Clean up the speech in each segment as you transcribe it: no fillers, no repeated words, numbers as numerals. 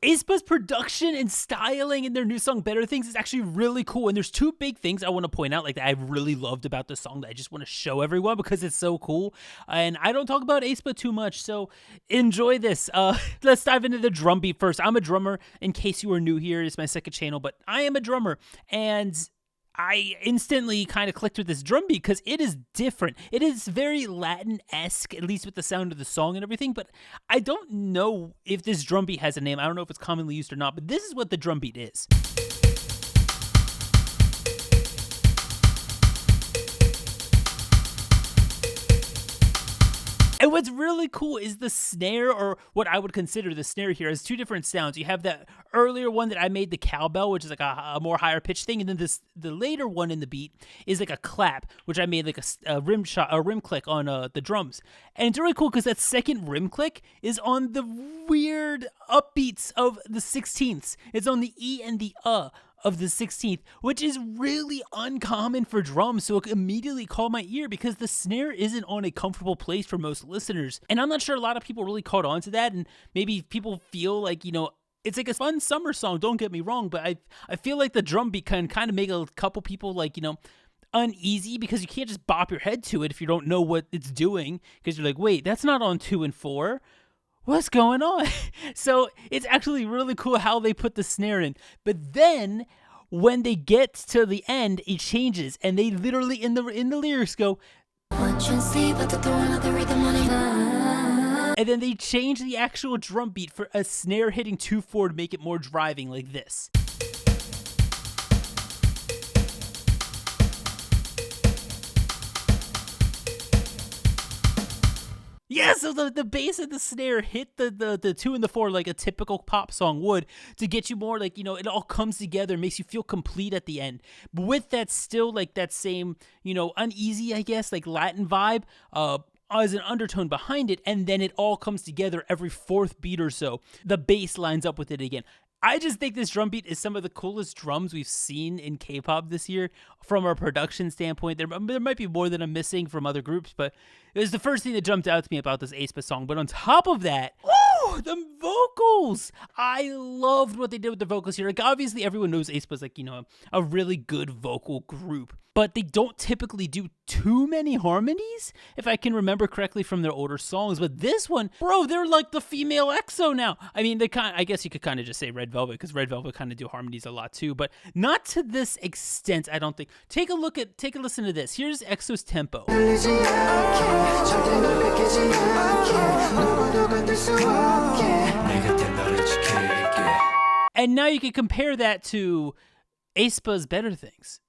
Aespa's production and styling in their new song Better Things is actually really cool. And there's two big things I want to point out, like, that I really loved about the song that I just want to show everyone because it's so cool. And I don't talk about Aespa too much, so enjoy this. Let's dive into the drum beat first. I'm a drummer, in case you are new here. It's my second channel, but I am a drummer. And I instantly kind of clicked with this drum beat because it is different. It is very Latin-esque, at least with the sound of the song and everything, but I don't know if this drum beat has a name. I don't know if it's commonly used or not, but this is what the drum beat is. And what's really cool is the snare, or what I would consider the snare here, has two different sounds. You have that earlier one that I made, the cowbell, which is like a more higher pitch thing, and then the later one in the beat is like a clap, which I made like a rim click on the drums. And it's really cool because that second rim click is on the weird upbeats of the 16ths. It's on the E and the of the 16th, which is really uncommon for drums, so it immediately caught my ear because the snare isn't on a comfortable place for most listeners. And I'm not sure a lot of people really caught on to that, and maybe people feel like, you know, it's like a fun summer song, don't get me wrong, but I feel like the drum beat can kind of make a couple people, like, you know, uneasy because you can't just bop your head to it if you don't know what it's doing, because you're like, wait, that's not on 2 and 4. What's going on? So it's actually really cool how they put the snare in. But then when they get to the end, it changes, and they literally in the lyrics go, and then they change the actual drum beat for a snare hitting 2/4 to make it more driving, like this. Yeah, so the bass and the snare hit the 2 and the 4 like a typical pop song would, to get you more like, you know, it all comes together, makes you feel complete at the end. But with that, still like that same, you know, uneasy, I guess, like Latin vibe, as an undertone behind it, and then it all comes together every fourth beat or so. The bass lines up with it again. I just think this drum beat is some of the coolest drums we've seen in K-pop this year from a production standpoint. There might be more that I'm missing from other groups, but it was the first thing that jumped out to me about this Aespa song. But on top of that, the vocals! I loved what they did with the vocals here. Like, obviously, everyone knows Aespa's like, you know, a really good vocal group, but they don't typically do too many harmonies, if I can remember correctly from their older songs. But this one, bro, they're like the female EXO now. I mean, I guess you could kind of just say Red Velvet, because Red Velvet kind of do harmonies a lot too, but not to this extent, I don't think. Take a listen to this. Here's EXO's tempo. And now you can compare that to Aespa's Better Things.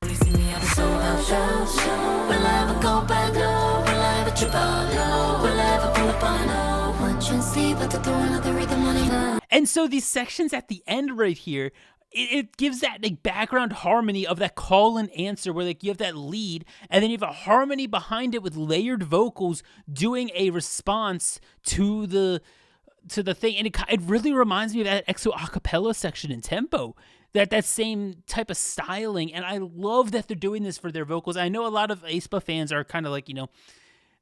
And so these sections at the end right here, it gives that like background harmony of that call and answer, where like you have that lead and then you have a harmony behind it with layered vocals doing a response to the thing. And it really reminds me of that EXO acapella section in Tempo. That same type of styling, and I love that they're doing this for their vocals. I know a lot of Aespa fans are kind of like, you know,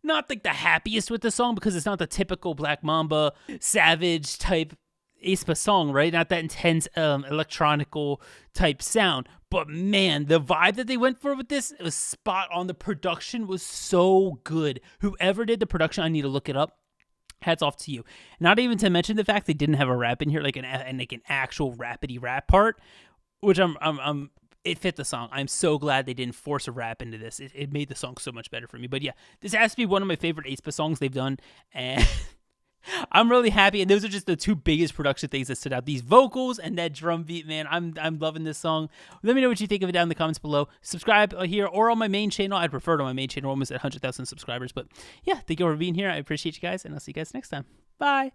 not like the happiest with the song because it's not the typical Black Mamba Savage type Aespa song, right? Not that intense electronical type sound. But man, the vibe that they went for with this, it was spot on. The production was so good. Whoever did the production, I need to look it up. Hats off to you. Not even to mention the fact they didn't have a rap in here, like an actual rapidy rap part, which it fit the song. I'm so glad they didn't force a rap into this. It made the song so much better for me. But yeah, this has to be one of my favorite Aespa songs they've done, and I'm really happy. And those are just the two biggest production things that stood out: these vocals and that drum beat. Man, I'm loving this song. Let me know what you think of it down in the comments below. Subscribe here or on my main channel. I'd prefer to my main channel. We're almost at 100,000 subscribers. But yeah, thank you for being here. I appreciate you guys, and I'll see you guys next time. Bye.